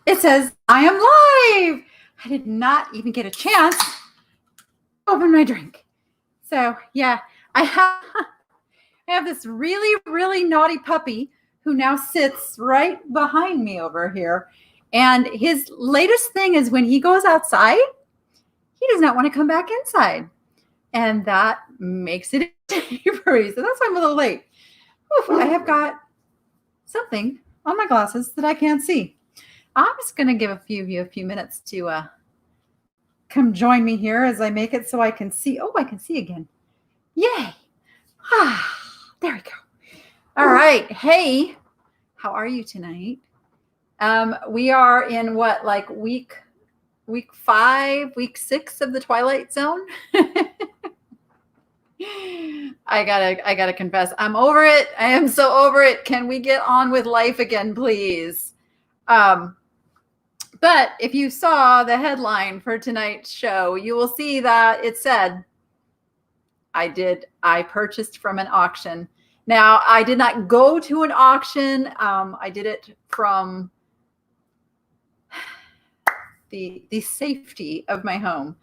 It says, I am live. I did not even get a chance to open my drink. So yeah, I have this really, really naughty puppy who now sits right behind me over here. And his latest thing is when he goes outside, he does not want to come back inside. And that makes it for me. So that's why I'm a little late. Oof, I have got something on my glasses that I can't see. I'm just going to give a few of you a few minutes to come join me here as I make it so I can see. Oh, I can see again. Yay. There we go. All right. Hey, how are you tonight? We are in what, like week 5, week 6 of the Twilight Zone. I gotta confess, I'm over it. I am so over it. Can we get on with life again, please? But if you saw the headline for tonight's show, you will see that it said, I purchased from an auction. Now, I did not go to an auction. I did it from the safety of my home.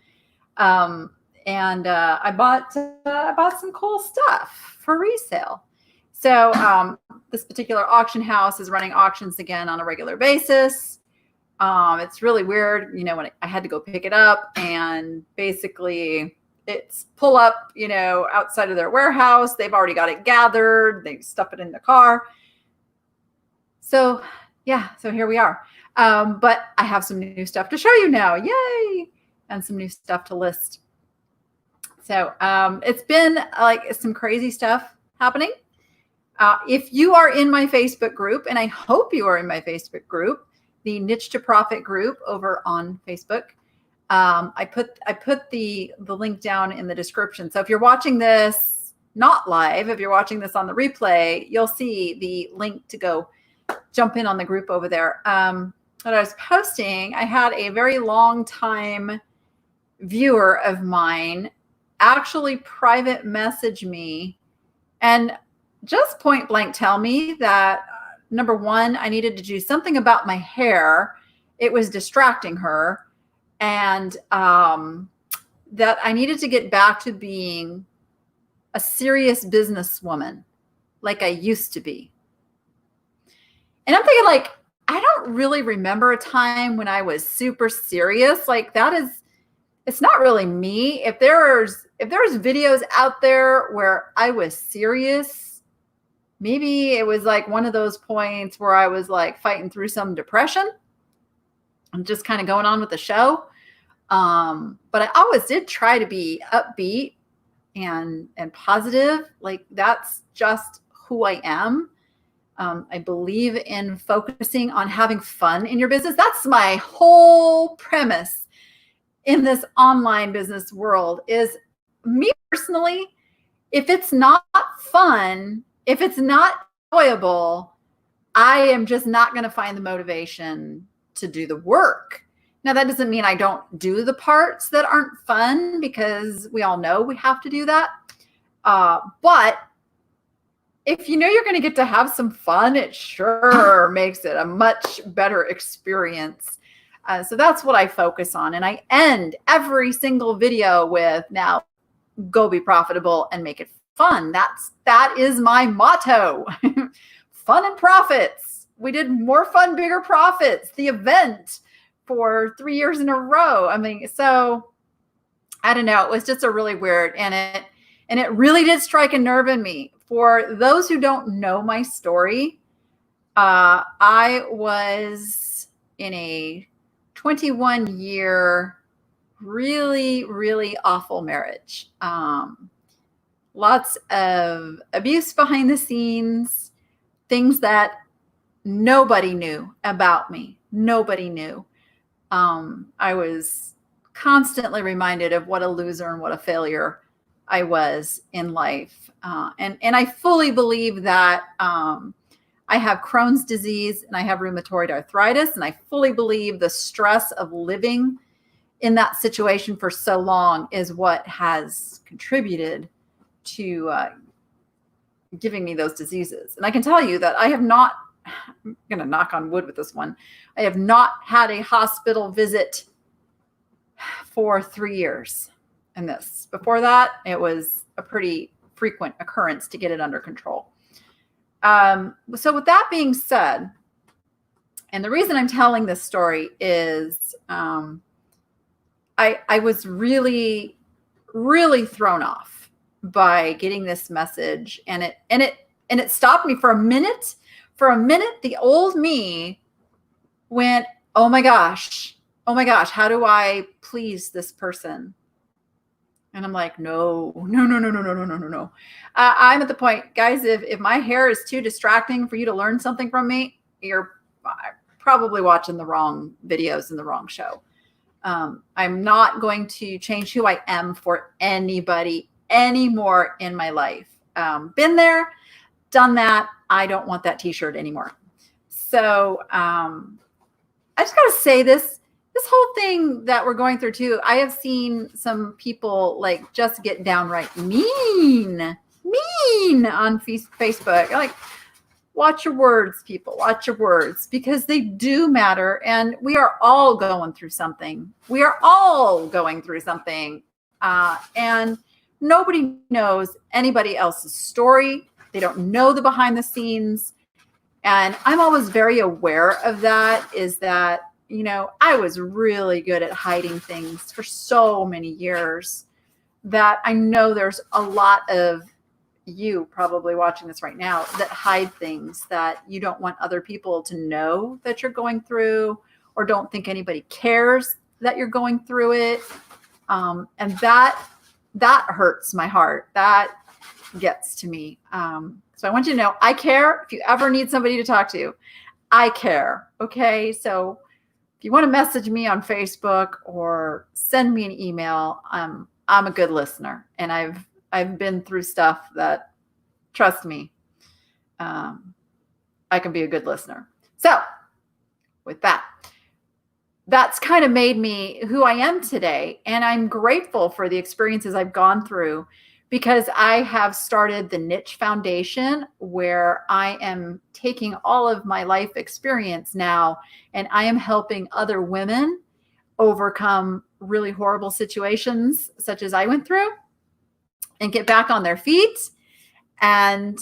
And I bought some cool stuff for resale. So this particular auction house is running auctions again on a regular basis. It's really weird, when I had to go pick it up, and basically it's pull up, outside of their warehouse. They've already got it gathered. They stuff it in the car. So yeah, so here we are. But I have some new stuff to show you now. Yay. And some new stuff to list. So it's been like some crazy stuff happening. If you are in my Facebook group, and I hope you are in my Facebook group, the Niche to Profit group over on Facebook, I put the link down in the description. So if you're watching this not live, if you're watching this on the replay, you'll see the link to go jump in on the group over there. What I was posting, I had a very long time viewer of mine actually private message me and just point blank tell me that, number one, I needed to do something about my hair. It was distracting her. And that I needed to get back to being a serious businesswoman like I used to be. And I'm thinking, like, I don't really remember a time when I was super serious. Like, it's not really me. If there's videos out there where I was serious, maybe it was like one of those points where I was like fighting through some depression and just kind of going on with the show. But I always did try to be upbeat and positive. Like, that's just who I am. I believe in focusing on having fun in your business. That's my whole premise in this online business world. Is me personally, if it's not fun, if it's not enjoyable, I am just not going to find the motivation to do the work. Now, that doesn't mean I don't do the parts that aren't fun, because we all know we have to do that. But if you know you're going to get to have some fun, it sure makes it a much better experience. So that's what I focus on. And I end every single video with, now go be profitable and make it fun. That is my motto. Fun and profits. We did More Fun, Bigger Profits, the event, for 3 years in a row. I mean, so I don't know. It was just a really weird, and it really did strike a nerve in me. For those who don't know my story, I was in a 21-year, really, really awful marriage. Lots of abuse behind the scenes, things that nobody knew about me. Nobody knew. I was constantly reminded of what a loser and what a failure I was in life. And I fully believe that I have Crohn's disease and I have rheumatoid arthritis. And I fully believe the stress of living in that situation for so long is what has contributed to giving me those diseases. And I can tell you that I have not I'm going to knock on wood with this one. I have not had a hospital visit for 3 years in this. Before that, it was a pretty frequent occurrence to get it under control. So with that being said, and the reason I'm telling this story is I was really, really thrown off by getting this message, and it stopped me for a minute. For a minute, the old me went, oh my gosh, how do I please this person? And I'm like, no. I'm at the point, guys, if my hair is too distracting for you to learn something from me, you're probably watching the wrong videos and the wrong show. I'm not going to change who I am for anybody anymore in my life. Been there, done that. I don't want that t-shirt anymore. So I just got to say this whole thing that we're going through too, I have seen some people like just get downright mean on Facebook. Like, watch your words, people, watch your words, because they do matter. And we are all going through something. And nobody knows anybody else's story. They don't know the behind the scenes. And I'm always very aware of that, is that, you know, I was really good at hiding things for so many years that I know there's a lot of you probably watching this right now that hide things that you don't want other people to know that you're going through, or don't think anybody cares that you're going through it. And that hurts my heart. That gets to me. So I want you to know, I care. If you ever need somebody to talk to, I care. Okay. So if you want to message me on Facebook or send me an email, I'm a good listener, and I've been through stuff that, trust me, I can be a good listener. So with that, that's kind of made me who I am today. And I'm grateful for the experiences I've gone through, because I have started the Niche Foundation, where I am taking all of my life experience now, and I am helping other women overcome really horrible situations such as I went through, and get back on their feet. And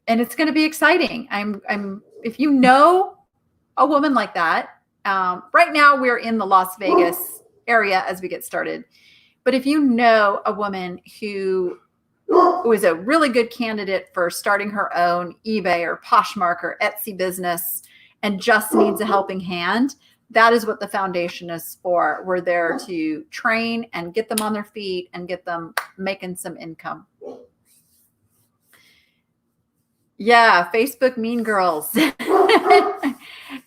it's going to be exciting. If you know a woman like that, right now we're in the Las Vegas area as we get started. But if you know a woman who is a really good candidate for starting her own eBay or Poshmark or Etsy business and just needs a helping hand, that is what the foundation is for. We're there to train and get them on their feet and get them making some income. Yeah, Facebook mean girls. And I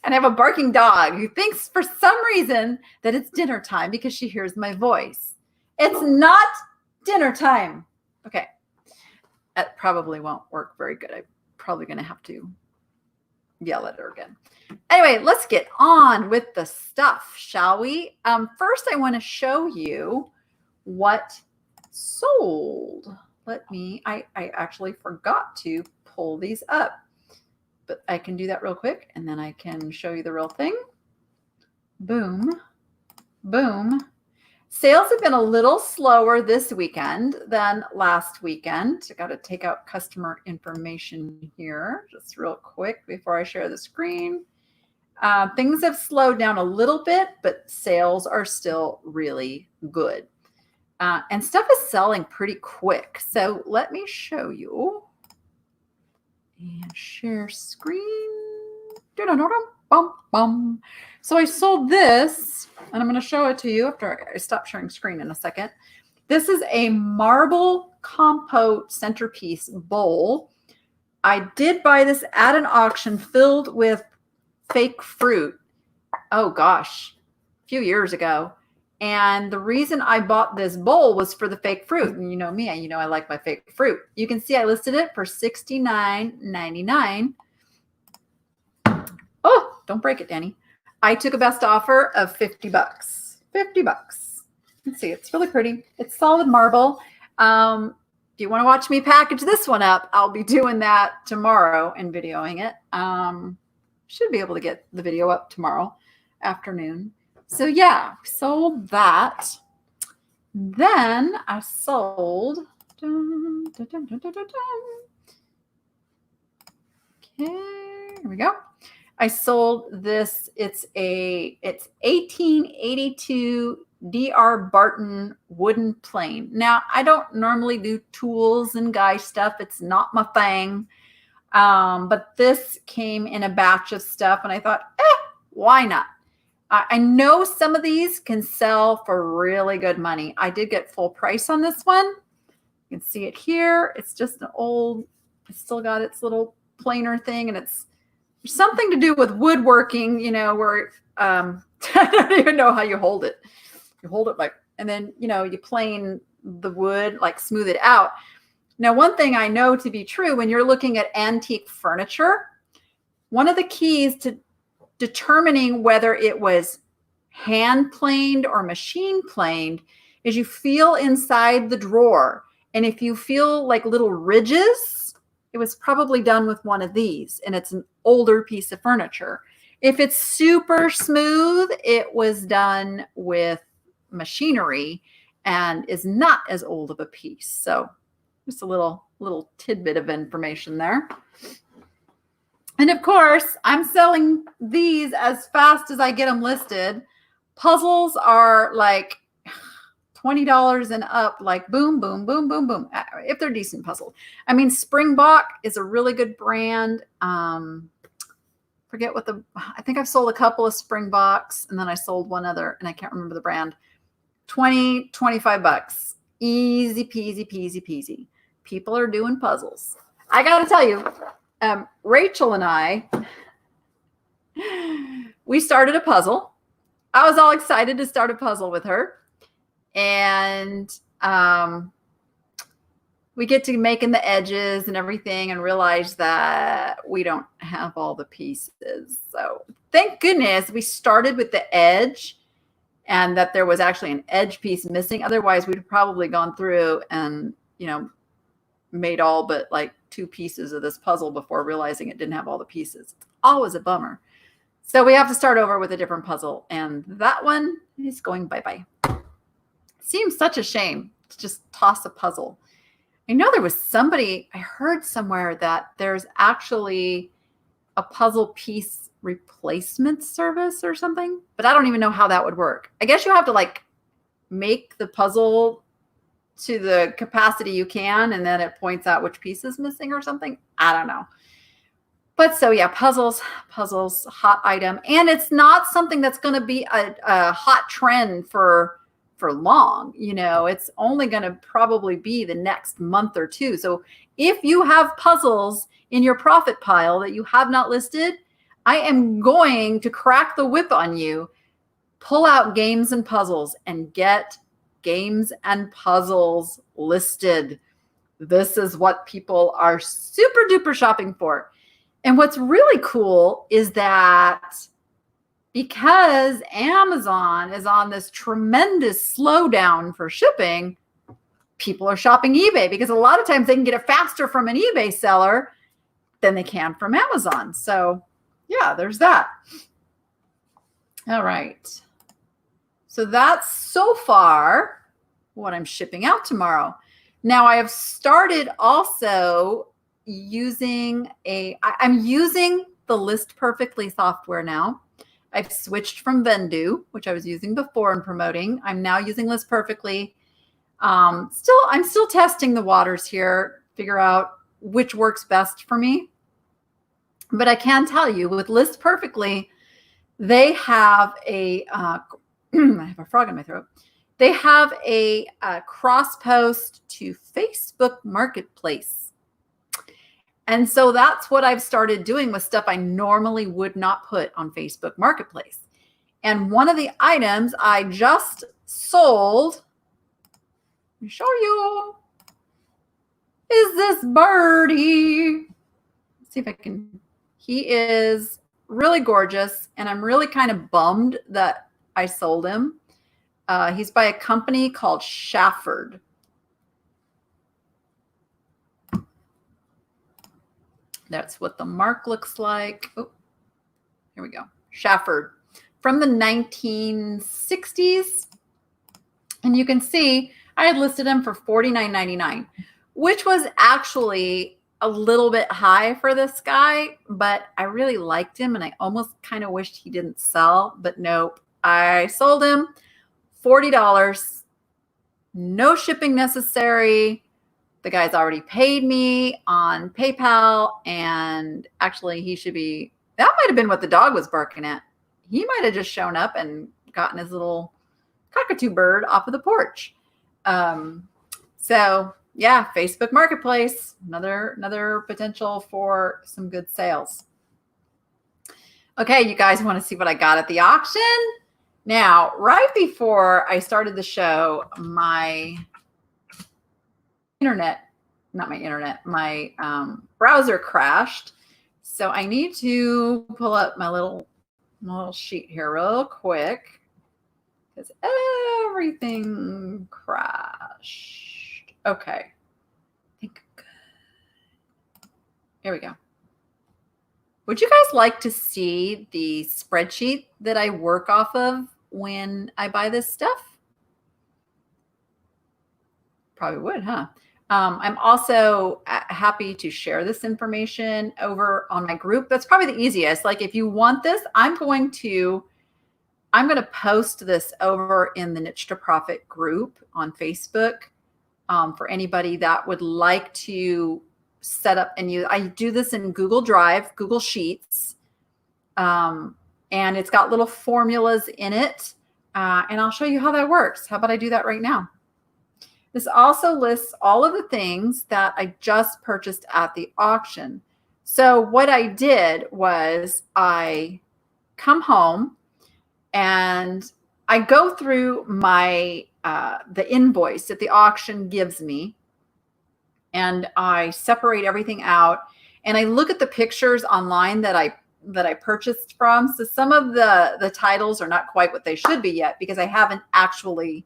have a barking dog who thinks for some reason that it's dinner time because she hears my voice. It's not dinner time. Okay. That probably won't work very good. I'm probably going to have to yell at her again. Anyway, let's get on with the stuff, shall we? First, I want to show you what sold. I actually forgot to pull these up, but I can do that real quick, and then I can show you the real thing. Boom, boom. Sales have been a little slower this weekend than last weekend. I got to take out customer information here just real quick before I share the screen. Things have slowed down a little bit, but sales are still really good. And stuff is selling pretty quick. So let me show you and share screen. So I sold this, and I'm going to show it to you after I stop sharing screen in a second. This is a marble compote centerpiece bowl. I did buy this at an auction filled with fake fruit. Oh gosh, a few years ago. And the reason I bought this bowl was for the fake fruit. And you know me, you know I like my fake fruit. You can see I listed it for $69.99. Oh, don't break it, Danny. I took a best offer of $50. $50. Let's see, it's really pretty. It's solid marble. if you want to watch me package this one up, I'll be doing that tomorrow and videoing it. Should be able to get the video up tomorrow afternoon. So yeah, sold that. Then I sold. Okay, here we go. I sold this. It's 1882 D.R. Barton wooden plane. Now, I don't normally do tools and guy stuff. It's not my thing. But this came in a batch of stuff, and I thought, why not? I know some of these can sell for really good money. I did get full price on this one. You can see it here. It's just an old, it's still got its little planer thing, and it's something to do with woodworking, you know, where I don't even know how you hold it. You hold it like, and then, you know, you plane the wood, like smooth it out. Now, one thing I know to be true when you're looking at antique furniture, one of the keys to determining whether it was hand planed or machine planed is you feel inside the drawer. And if you feel like little ridges, it was probably done with one of these, and it's an older piece of furniture. If it's super smooth, it was done with machinery and is not as old of a piece. So just a little tidbit of information there. And of course, I'm selling these as fast as I get them listed. Puzzles are like $20 and up, like boom, boom, boom, boom, boom, if they're decent puzzles. I mean, Springbok is a really good brand. Forget what I think I've sold a couple of Springboks, and then I sold one other, and I can't remember the brand. 20, 25 bucks. Easy peasy, peasy, peasy. People are doing puzzles. I got to tell you, Rachel and I, we started a puzzle. I was all excited to start a puzzle with her. And we get to making the edges and everything and realize that we don't have all the pieces. So thank goodness we started with the edge and that there was actually an edge piece missing. Otherwise, we'd probably gone through and, you know, made all but like 2 pieces of this puzzle before realizing it didn't have all the pieces. It's always a bummer. So we have to start over with a different puzzle. And that one is going bye-bye. Seems such a shame to just toss a puzzle. I know there was somebody, I heard somewhere that there's actually a puzzle piece replacement service or something, but I don't even know how that would work. I guess you have to like make the puzzle to the capacity you can, and then it points out which piece is missing or something. I don't know. But so yeah, puzzles, hot item. And it's not something that's going to be a hot trend for long. You know, it's only going to probably be the next month or 2. So if you have puzzles in your profit pile that you have not listed, I am going to crack the whip on you. Pull out games and puzzles and get games and puzzles listed. This is what people are super duper shopping for. And what's really cool is that because Amazon is on this tremendous slowdown for shipping, people are shopping eBay because a lot of times they can get it faster from an eBay seller than they can from Amazon. So yeah, there's that. All right. So that's so far what I'm shipping out tomorrow. Now I have started also using I'm using the List Perfectly software now. I've switched from Vendoo, which I was using before and promoting. I'm now using List Perfectly. I'm still testing the waters here, figure out which works best for me. But I can tell you with List Perfectly, they have I have a frog in my throat. They have a cross post to Facebook Marketplace. And so that's what I've started doing with stuff I normally would not put on Facebook Marketplace. And one of the items I just sold, let me show you, is this birdie. Let's see if I can, he is really gorgeous. And I'm really kind of bummed that I sold him. He's by a company called Shafford. That's what the mark looks like. Oh, here we go. Shafford from the 1960s. And you can see I had listed him for $49.99, which was actually a little bit high for this guy, but I really liked him and I almost kind of wished he didn't sell, but nope. I sold him $40, no shipping necessary. The guy's already paid me on PayPal, and actually he should be, that might have been what the dog was barking at. He might have just shown up and gotten his little cockatoo bird off of the porch. So yeah, Facebook Marketplace, another potential for some good sales. Okay, you guys want to see what I got at the auction? Now, right before I started the show, my browser crashed. So I need to pull up my little sheet here real quick because everything crashed. Okay. Here we go. Would you guys like to see the spreadsheet that I work off of when I buy this stuff? Probably would, huh? I'm also happy to share this information over on my group. That's probably the easiest. Like if you want this, I'm going to post this over in the Niche to Profit group on Facebook for anybody that would like to set up and use. I do this in Google Drive, Google Sheets, and it's got little formulas in it. And I'll show you how that works. How about I do that right now? This also lists all of the things that I just purchased at the auction. So what I did was I come home and I go through my the invoice that the auction gives me, and I separate everything out, and I look at the pictures online that I purchased from. So some of the titles are not quite what they should be yet because I haven't actually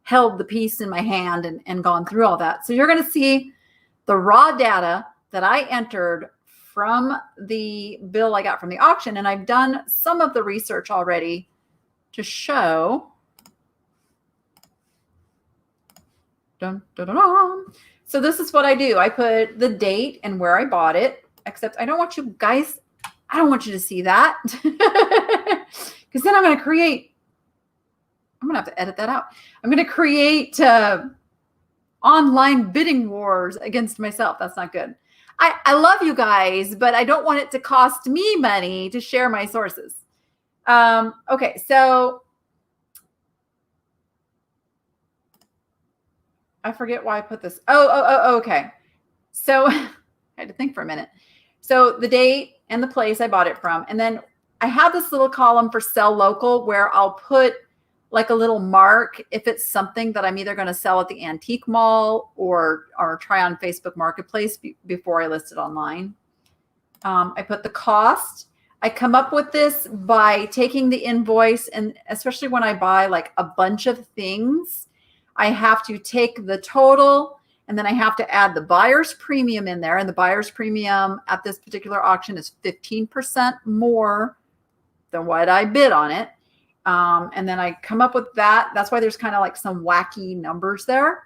held the piece in my hand and gone through all that. So you're going to see the raw data that I entered from the bill I got from the auction, and I've done some of the research already to show. Dun, dun, dun, dun. So this is what I do. I put the date and where I bought it, except I don't want you guys, I don't want you to see that because then I'm going to have to edit that out. I'm going to create online bidding wars against myself. That's not good. I love you guys, but I don't want it to cost me money to share my sources. Okay, so I forget why I put this. Oh, okay. So I had to think for a minute. So the date and the place I bought it from. And then I have this little column for sell local where I'll put like a little mark if it's something that I'm either going to sell at the antique mall or try on Facebook Marketplace before I list it online. I put the cost. I come up with this by taking the invoice, and especially when I buy like a bunch of things, I have to take the total and then I have to add the buyer's premium in there. And the buyer's premium at this particular auction is 15% more than what I bid on it. And then I come up with that. That's why there's kind of like some wacky numbers there.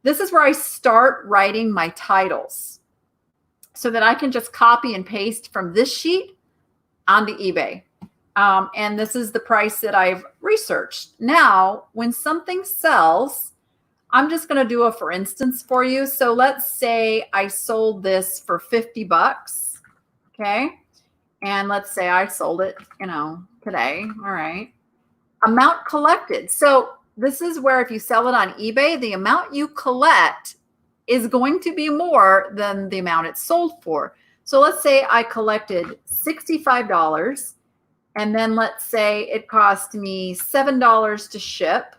This is where I start writing my titles so that I can just copy and paste from this sheet onto eBay. And this is the price that I've researched. Now, when something sells, I'm just going to do a for instance for you. So let's say I sold this for 50 bucks. Okay. And let's say I sold it, today. All right. Amount collected. So this is where if you sell it on eBay, the amount you collect is going to be more than the amount it's sold for. So let's say I collected $65, and then let's say it cost me $7 to ship.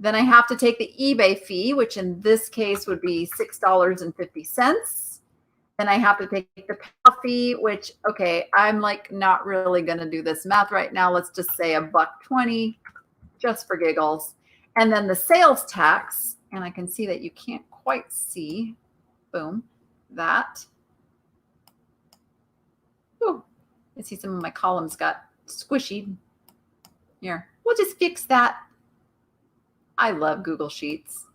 Then I have to take the eBay fee, which in this case would be $6.50. Then I have to take the PayPal fee, which, okay, I'm like not really going to do this math right now. Let's just say $1.20 just for giggles. And then the sales tax, and I can see that you can't quite see, boom, that. Ooh, I see some of my columns got squishy. Here, we'll just fix that. I love Google Sheets.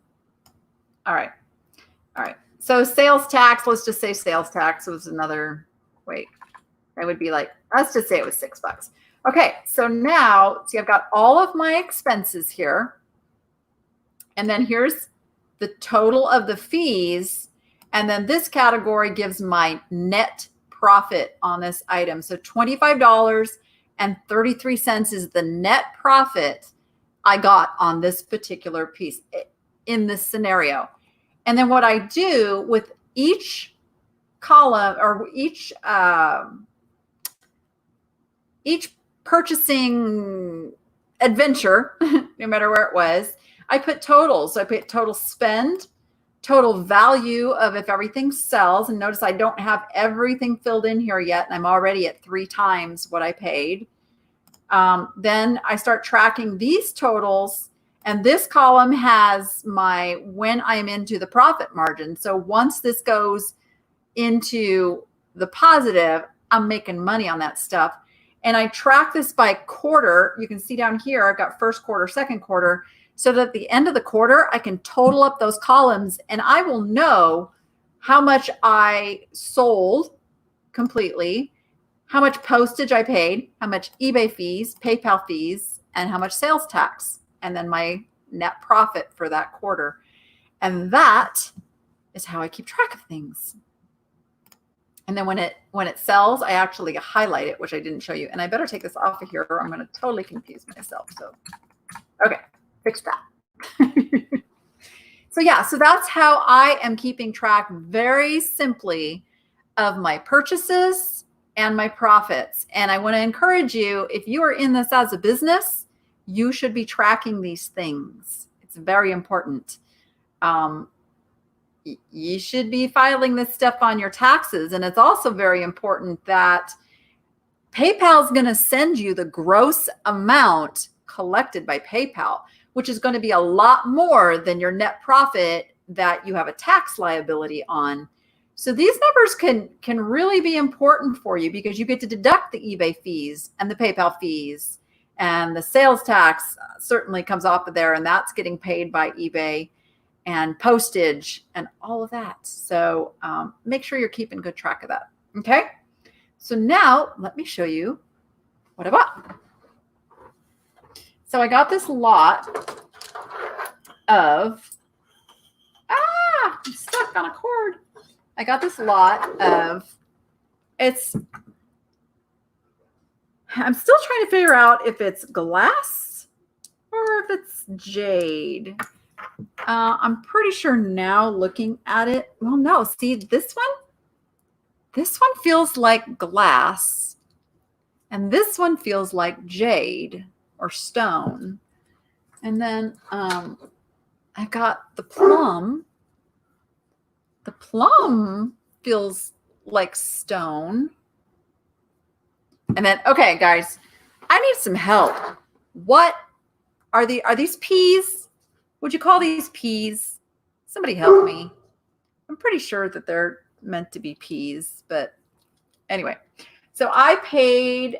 All right. All right. So sales tax, let's just say sales tax was another, wait, that would be like, let's just say it was $6. Okay. So now, see, I've got all of my expenses here. And then here's the total of the fees. And then this category gives my net profit on this item. So $25.33 is the net profit I got on this particular piece in this scenario. And then what I do with each column or each purchasing adventure, no matter where it was, I put totals. So I put total spend, total value of if everything sells. And notice I don't have everything filled in here yet. And I'm already at 3 times what I paid. Then I start tracking these totals. And this column has my when I'm into the profit margin. So once this goes into the positive, I'm making money on that stuff. And I track this by quarter. You can see down here, I've got first quarter, second quarter. So that at the end of the quarter, I can total up those columns and I will know how much I sold completely, how much postage I paid, how much eBay fees, PayPal fees, and how much sales tax, and then my net profit for that quarter. And that is how I keep track of things. And then when it sells, I actually highlight it, which I didn't show you. And I better take this off of here or I'm going to totally confuse myself. So, okay. Fix that. So yeah, so that's how I am keeping track very simply of my purchases and my profits. And I want to encourage you, if you are in this as a business, you should be tracking these things. It's very important. You should be filing this stuff on your taxes. And it's also very important that PayPal is going to send you the gross amount collected by PayPal, which is going to be a lot more than your net profit that you have a tax liability on. So these numbers can really be important for you because you get to deduct the eBay fees and the PayPal fees, and the sales tax certainly comes off of there, and that's getting paid by eBay, and postage and all of that. So make sure you're keeping good track of that. Okay. So now let me show you what I bought. So I got this lot of, I'm stuck on a cord. I got this lot of, I'm still trying to figure out if it's glass or if it's jade. I'm pretty sure now looking at it, well, no, see this one feels like glass and this one feels like jade or stone. And then I got the plum. The plum feels like stone. And then, okay, guys, I need some help. What are these peas? Would you call these peas? Somebody help me. I'm pretty sure that they're meant to be peas, but anyway. So I paid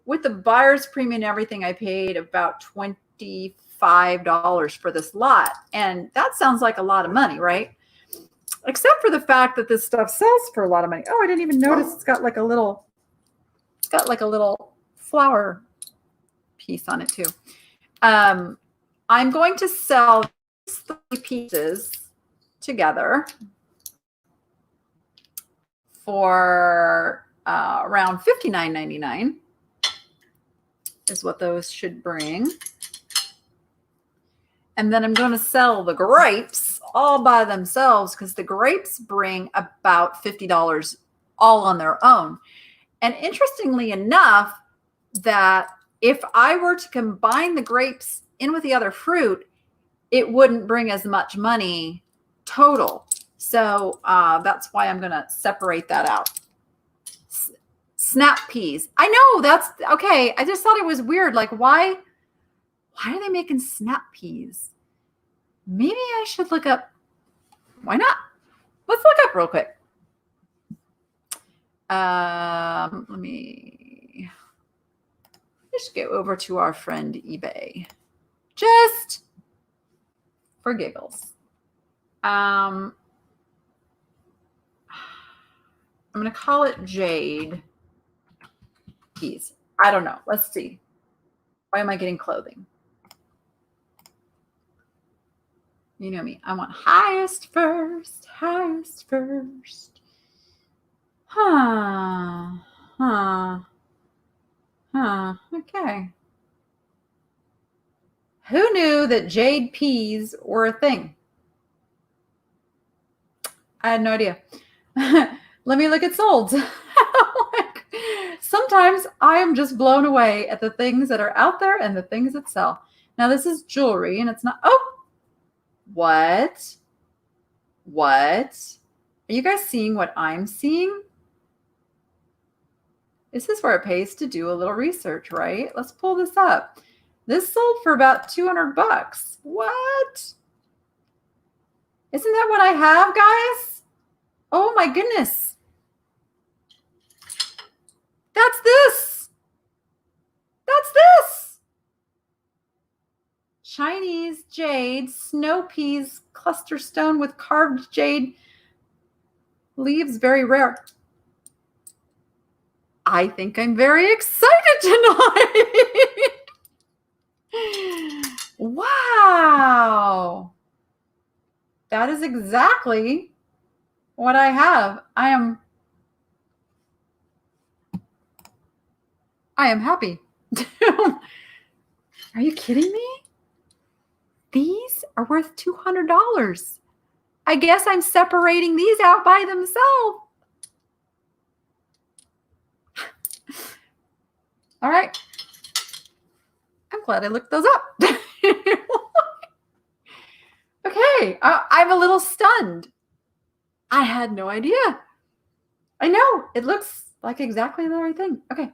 with the buyer's premium and everything, I paid about $25 for this lot. And that sounds like a lot of money, right? Except for the fact that this stuff sells for a lot of money. Oh, I didn't even notice it's got like a little flower piece on it too. I'm going to sell these 3 pieces together for around $59.99 is what those should bring. And then I'm going to sell the grapes all by themselves because the grapes bring about $50 all on their own. And interestingly enough, that if I were to combine the grapes in with the other fruit, it wouldn't bring as much money total. So that's why I'm going to separate that out. Snap peas. I know that's okay. I just thought it was weird. Like, why are they making snap peas? Maybe I should look up. Why not? Let's look up real quick. Let me just go over to our friend eBay. Just for giggles. I'm going to call it Jade Keys. I don't know. Let's see. Why am I getting clothing? You know me. I want highest first, highest first. Okay. Who knew that jade peas were a thing? I had no idea. Let me look at solds. Like, sometimes I am just blown away at the things that are out there and the things that sell. Now this is jewelry and it's not. Oh, what? What? Are you guys seeing what I'm seeing? This is where it pays to do a little research, right? Let's pull this up. This sold for about 200 bucks. What? Isn't that what I have, guys? Oh my goodness. That's this. That's this. Chinese jade, snow peas, cluster stone with carved jade leaves, very rare. I think I'm very excited tonight. Wow. That is exactly what I have. I am happy. Are you kidding me? These are worth $200. I guess I'm separating these out by themselves. All right. I'm glad I looked those up. Okay. I'm a little stunned. I had no idea. I know. It looks like exactly the right thing. Okay.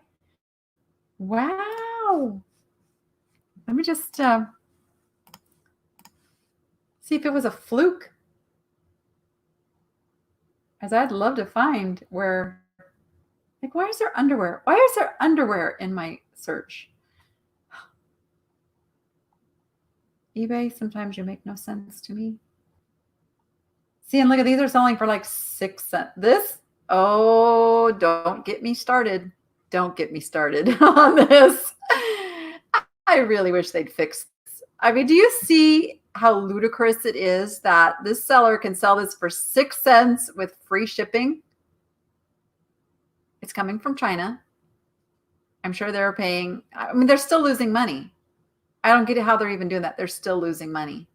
Wow. Let me just see if it was a fluke. As I'd love to find where, like, why is there underwear? Why is there underwear in my search? eBay, sometimes you make no sense to me. See, and look at these are selling for like 6 cents. This, oh, don't get me started. Don't get me started on this. I really wish they'd fix this. I mean, do you see how ludicrous it is that this seller can sell this for 6 cents with free shipping? It's coming from China. I'm sure they're paying, I mean, they're still losing money. I don't get how they're even doing that. They're still losing money.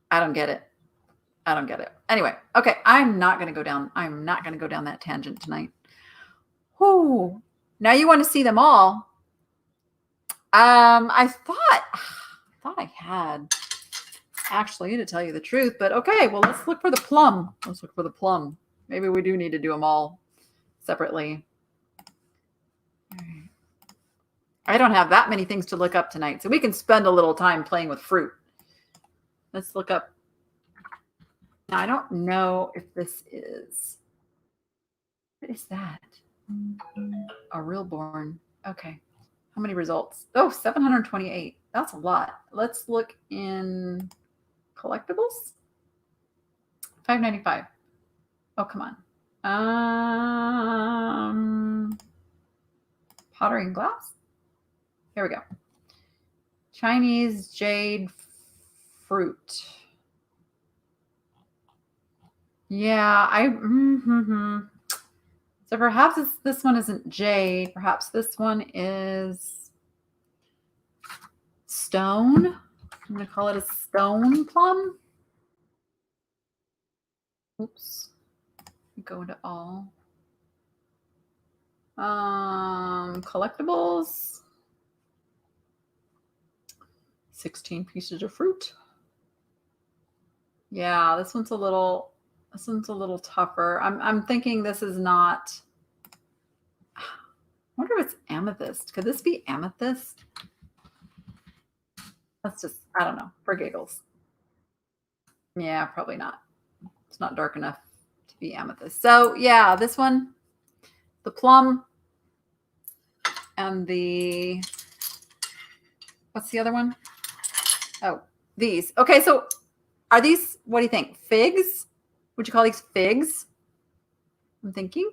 I don't get it. I don't get it. Anyway, okay, I'm not going to go down that tangent tonight. Whoo. Now you want to see them all. I thought I had, actually, to tell you the truth, but okay, well, let's look for the plum. Let's look for the plum. Maybe we do need to do them all separately. All right. I don't have that many things to look up tonight, so we can spend a little time playing with fruit. Let's look up. Now, I don't know if this is, what is that? A real born. Okay. How many results? Oh, 728. That's a lot. Let's look in collectibles. 595. Oh, come on. Pottery and glass. Here we go. Chinese jade fruit. Yeah, So perhaps this one isn't jade. Perhaps this one is stone. I'm going to call it a stone plum. Oops. Go into all. Collectibles. 16 pieces of fruit. Yeah, this one's a little tougher. I'm thinking this is not. I wonder if it's amethyst. Could this be amethyst? Let's just, I don't know, for giggles. Yeah, probably not. It's not dark enough to to be amethyst. So yeah, this one, the plum and the, what's the other one? Oh, these. Okay, so are these, what do you think? Figs? Would you call these figs? I'm thinking.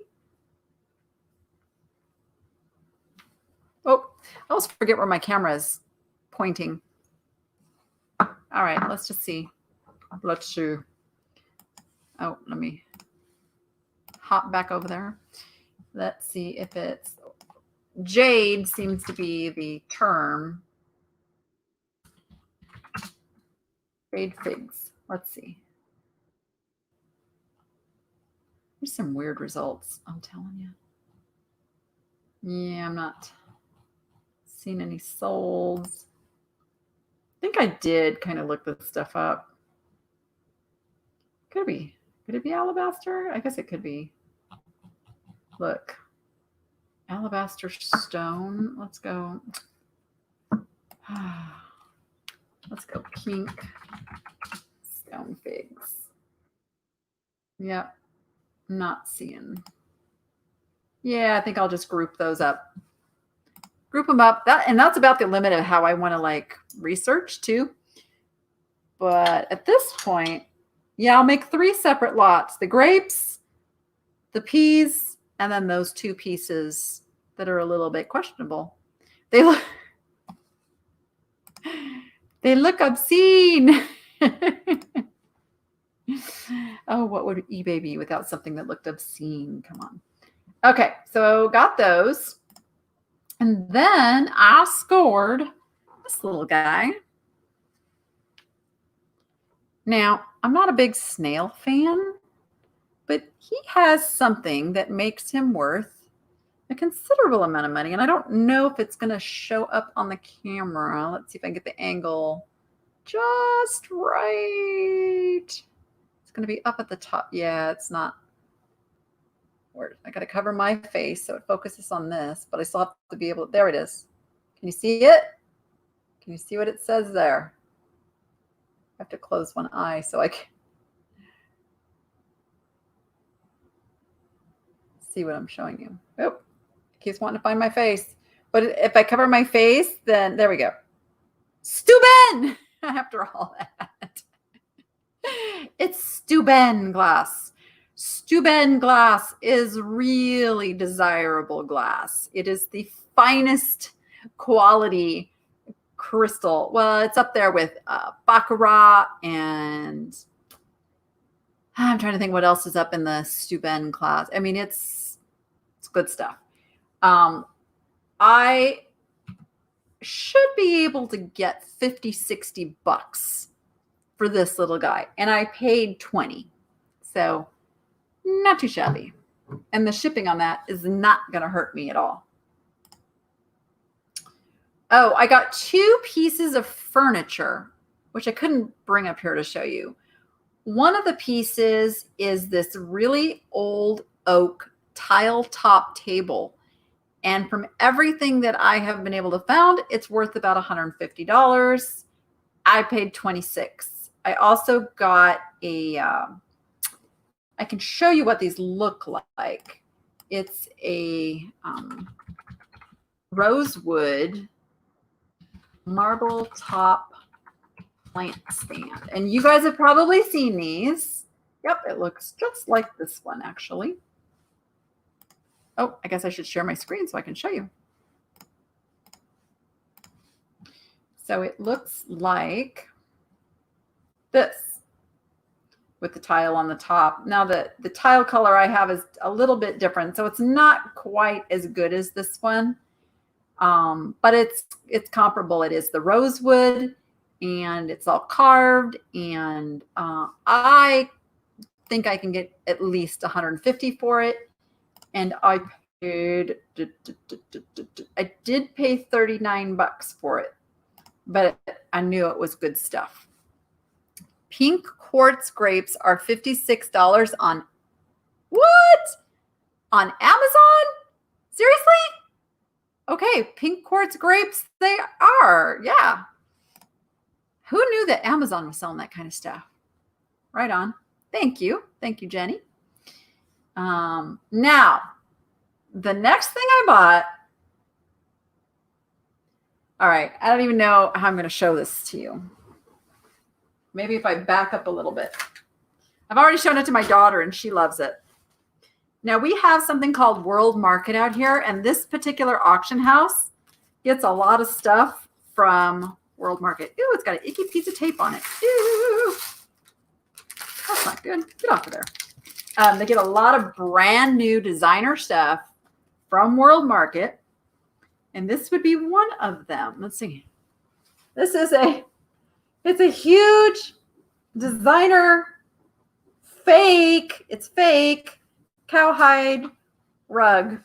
Oh, I always forget where my camera is pointing. All right, let's just see. Let's see. Oh, let me hop back over there. Let's see if it's, jade seems to be the term. Jade figs. Let's see. There's some weird results, I'm telling you. Yeah, I'm not seeing any souls. I think I did kind of look this stuff up. Could be. Could it be alabaster? I guess it could be. Look. Alabaster stone. Let's go. Let's go pink stone figs. Yep. Not seeing. Yeah, I think I'll just group those up. Group them up. That's about the limit of how I want to like research too. But at this point, yeah, I'll make 3 separate lots. The grapes, the peas, and then those 2 pieces that are a little bit questionable. They look obscene. Oh, what would eBay be without something that looked obscene? Come on. Okay, so got those. And then I scored this little guy. Now, I'm not a big snail fan, but he has something that makes him worth a considerable amount of money. And I don't know if it's going to show up on the camera. Let's see if I can get the angle just right. It's going to be up at the top. Yeah, it's not. I got to cover my face so it focuses on this, but I still have to be able to, there it is. Can you see it? Can you see what it says there? I have to close one eye so I can see what I'm showing you. Oh, keeps wanting to find my face. But if I cover my face, then there we go. Steuben! After all that. It's Steuben glass. Steuben glass is really desirable glass. It is the finest quality crystal. Well, it's up there with baccarat, and I'm trying to think what else is up in the Steuben class. I mean, it's good stuff. I should be able to get 50, 60 bucks for this little guy, and I paid 20. So not too shabby. And the shipping on that is not going to hurt me at all. Oh, I got 2 pieces of furniture, which I couldn't bring up here to show you. One of the pieces is this really old oak tile top table. And from everything that I have been able to find, it's worth about $150. I paid $26. I also got a, I can show you what these look like. It's a rosewood marble top plant stand. And you guys have probably seen these. Yep, it looks just like this one, actually. Oh, I guess I should share my screen so I can show you. So it looks like this with the tile on the top. Now the tile color I have is a little bit different, so it's not quite as good as this one, but it's comparable. It is the rosewood, and it's all carved, and I think I can get at least $150 for it. And I paid, I did pay 39 bucks for it, but I knew it was good stuff. Pink quartz grapes are $56 on what? On Amazon? Seriously? Okay, pink quartz grapes, they are. Yeah. Who knew that Amazon was selling that kind of stuff? Right on. Thank you. Thank you, Jenny. Now, the next thing I bought, all right, I don't even know how I'm going to show this to you. Maybe if I back up a little bit. I've already shown it to my daughter and she loves it. Now we have something called World Market out here, and this particular auction house gets a lot of stuff from World Market. Ooh, it's got an icky piece of tape on it. Ooh, that's not good. Get off of there. They get a lot of brand new designer stuff from World Market, and this would be one of them. Let's see. This is it's a huge designer it's fake cowhide rug.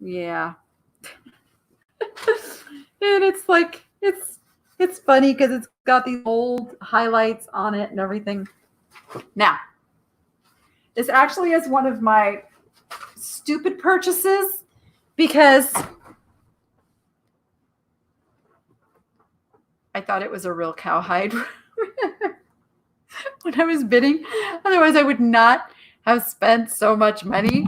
Yeah. And it's like, it's funny because it's got these old highlights on it and everything. Now, this actually is one of my stupid purchases because I thought it was a real cowhide when I was bidding. Otherwise, I would not have spent so much money.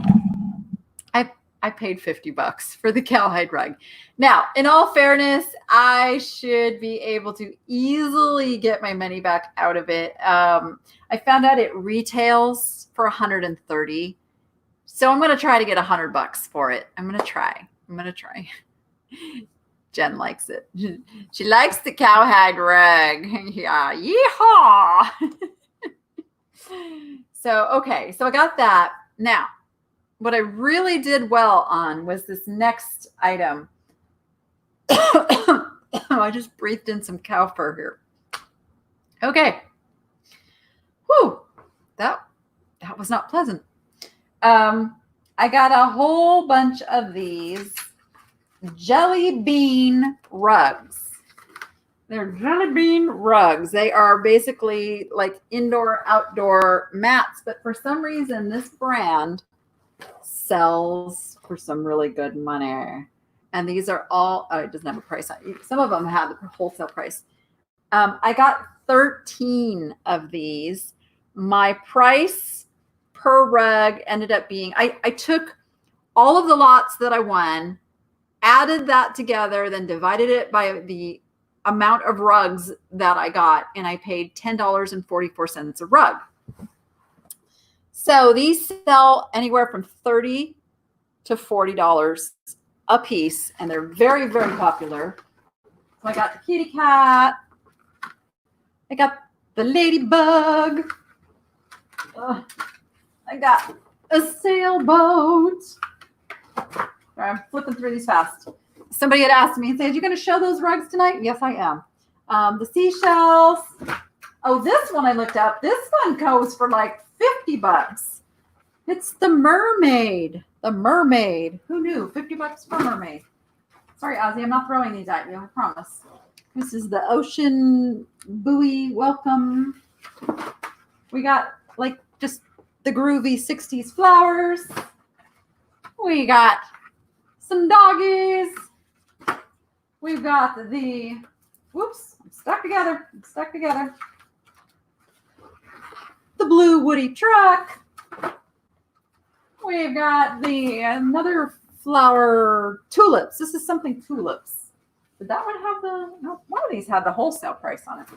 I paid $50 for the cowhide rug. Now, in all fairness, I should be able to easily get my money back out of it. I found out it retails for $130. So I'm going to try to get $100 for it. I'm going to try. Jen likes it. She likes the cowhide rug. Yeah, yeehaw. So, okay. So I got that. Now, what I really did well on was this next item. I just breathed in some cow fur here. Okay. Whew. That was not pleasant. I got a whole bunch of these jelly bean rugs. They're jelly bean rugs. They are basically like indoor, outdoor mats, but for some reason, this brand sells for some really good money. And these are all, it doesn't have a price on it. Some of them have the wholesale price. I got 13 of these. My price per rug ended up being, I took all of the lots that I won, added that together, then divided it by the amount of rugs that I got, and I paid $10.44 a rug. So these sell anywhere from $30 to $40 a piece, and they're very, very popular. So I got the kitty cat. I got the ladybug. I got a sailboat. I'm flipping through these fast. Somebody had asked me and said, "Are you going to show those rugs tonight?" Yes, I am. The seashells. Oh, this one I looked up. This one goes for like $50. It's the mermaid. The mermaid. Who knew? $50 for mermaid. Sorry, Ozzy, I'm not throwing these at you. I promise. This is the ocean buoy welcome. We got like just the groovy 60s flowers. We got some doggies. We've got the, whoops, I'm stuck together. The blue Woody truck. We've got another flower tulips. This is something tulips. Did that one have no, one of these had the wholesale price on it.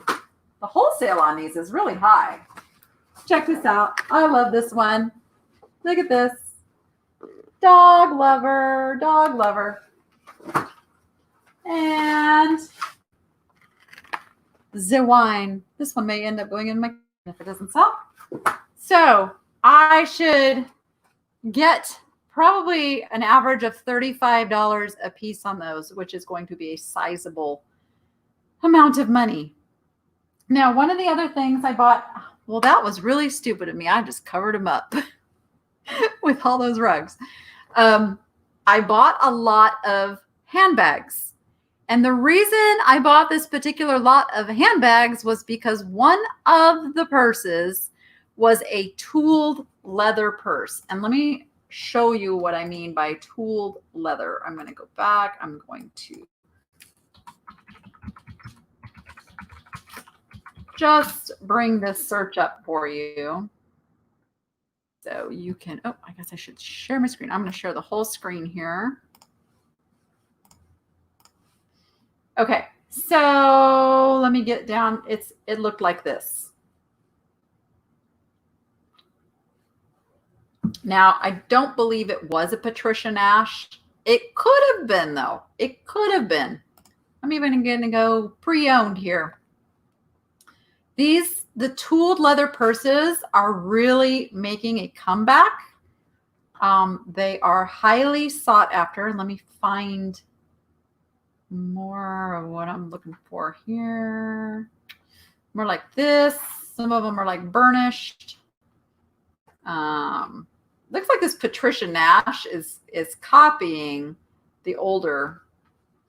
The wholesale on these is really high. Check this out. I love this one. Look at this. Dog lover. And the wine. This one may end up going in my if it doesn't sell. So I should get probably an average of $35 a piece on those, which is going to be a sizable amount of money. Now, one of the other things I bought, well, that was really stupid of me. I just covered them up with all those rugs. I bought a lot of handbags. And the reason I bought this particular lot of handbags was because one of the purses was a tooled leather purse. And let me show you what I mean by tooled leather. I'm going to go back. I'm going to just bring this search up for you. So you can, oh, I guess I should share my screen. I'm going to share the whole screen here. Okay, so let me get down. It looked like this. Now, I don't believe it was a Patricia Nash. It could have been, though. It could have been. I'm even going to go pre-owned here. The tooled leather purses are really making a comeback. They are highly sought after. Let me find more of what I'm looking for here. More like this. Some of them are like burnished. Looks like this Patricia Nash is copying the older,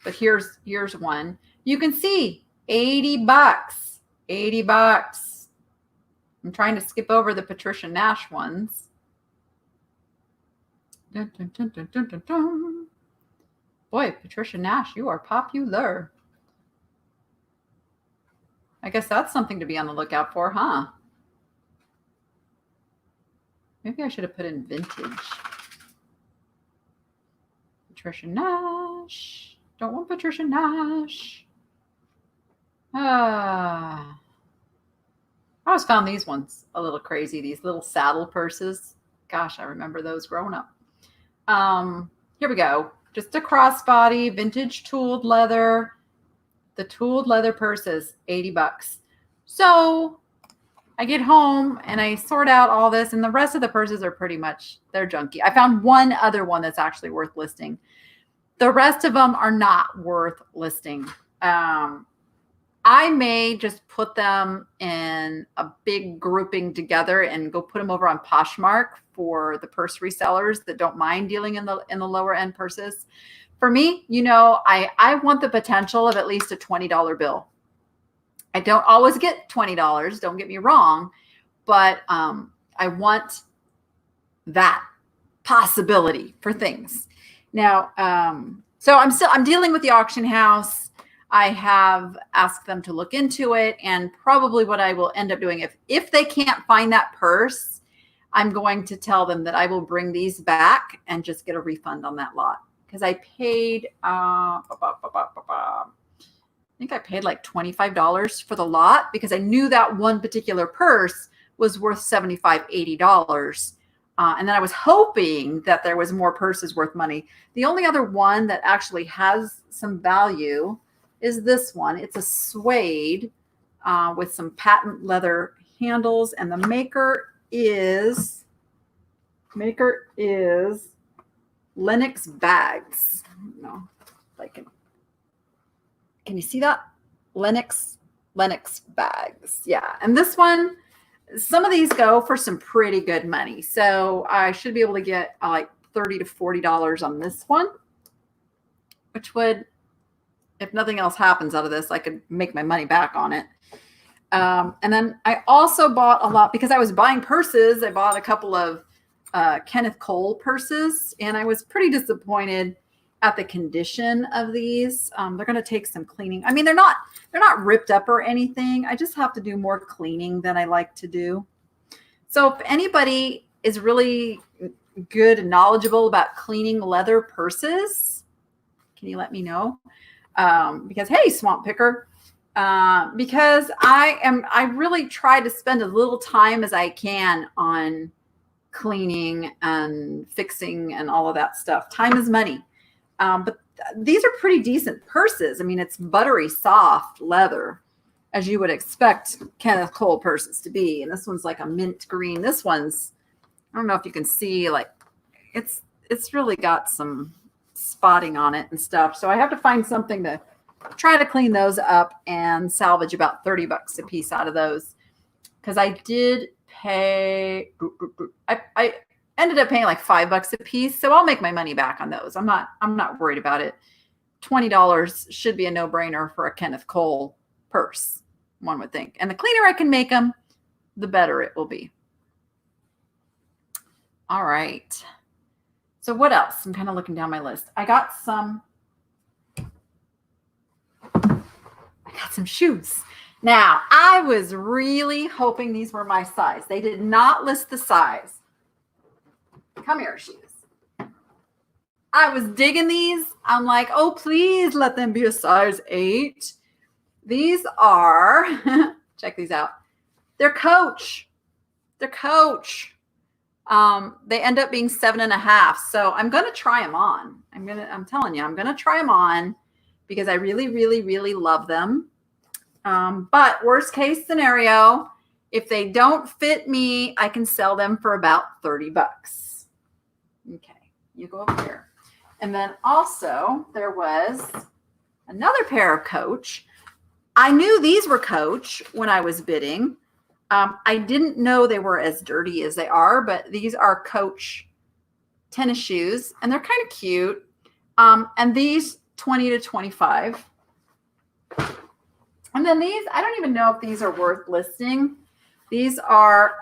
but here's one. You can see $80. $80. I'm trying to skip over the Patricia Nash ones. Dun, dun, dun, dun, dun, dun, dun. Boy, Patricia Nash, you are popular. I guess that's something to be on the lookout for, huh? Maybe I should have put in vintage. Patricia Nash. Don't want Patricia Nash. I always found these ones a little crazy, these little saddle purses. Gosh, I remember those growing up. Here we go. Just a crossbody, vintage tooled leather. The tooled leather purses, $80. So I get home and I sort out all this, and the rest of the purses are pretty much, they're junky. I found one other one that's actually worth listing. The rest of them are not worth listing. I may just put them in a big grouping together and go put them over on Poshmark for the purse resellers that don't mind dealing in the lower end purses. For me, you know, I want the potential of at least a $20 bill. I don't always get $20, don't get me wrong, but I want that possibility for things. Now, so I'm dealing with the auction house. I have asked them to look into it, and probably what I will end up doing, if they can't find that purse, I'm going to tell them that I will bring these back and just get a refund on that lot. Because I paid, I think I paid like $25 for the lot, because I knew that one particular purse was worth $75, $80. And then I was hoping that there was more purses worth money. The only other one that actually has some value is this one. It's a suede with some patent leather handles, and the maker is Lennox Bags. I don't know if I can you see that? Lennox Bags. Yeah. And this one, some of these go for some pretty good money. So I should be able to get like $30 to $40 on this one, which would, if nothing else happens out of this, I could make my money back on it. And then I also bought a lot, because I was buying purses. I bought a couple of Kenneth Cole purses, and I was pretty disappointed at the condition of these. They're going to take some cleaning. I mean, they're not ripped up or anything. I just have to do more cleaning than I like to do. So if anybody is really good and knowledgeable about cleaning leather purses, can you let me know? Because, hey, Swamp Picker, because I really try to spend as little time as I can on cleaning and fixing and all of that stuff. Time is money. But these are pretty decent purses. I mean, it's buttery soft leather, as you would expect Kenneth Cole purses to be. And this one's like a mint green. This one's, I don't know if you can see, like it's really got some spotting on it and stuff. So I have to find something to try to clean those up and salvage about $30 a piece out of those. Because I did pay, I ended up paying like $5 a piece. So I'll make my money back on those. I'm not worried about it. $20 should be a no-brainer for a Kenneth Cole purse, one would think. And the cleaner I can make them, the better it will be. All right. So what else? I'm kind of looking down my list. I got some shoes. Now, I was really hoping these were my size. They did not list the size. Come here shoes. I was digging these. I'm like, oh, please let them be a size 8. These are, check these out. They're Coach. They're Coach. They end up being 7.5. So I'm going to try them on. I'm telling you, I'm going to try them on because I really, really, really love them. But worst case scenario, if they don't fit me, I can sell them for about $30. Okay, you go over here. And then also there was another pair of Coach. I knew these were Coach when I was bidding. I didn't know they were as dirty as they are, but these are Coach tennis shoes, and they're kind of cute. And these 20 to 25. And then these, I don't even know if these are worth listing. These are,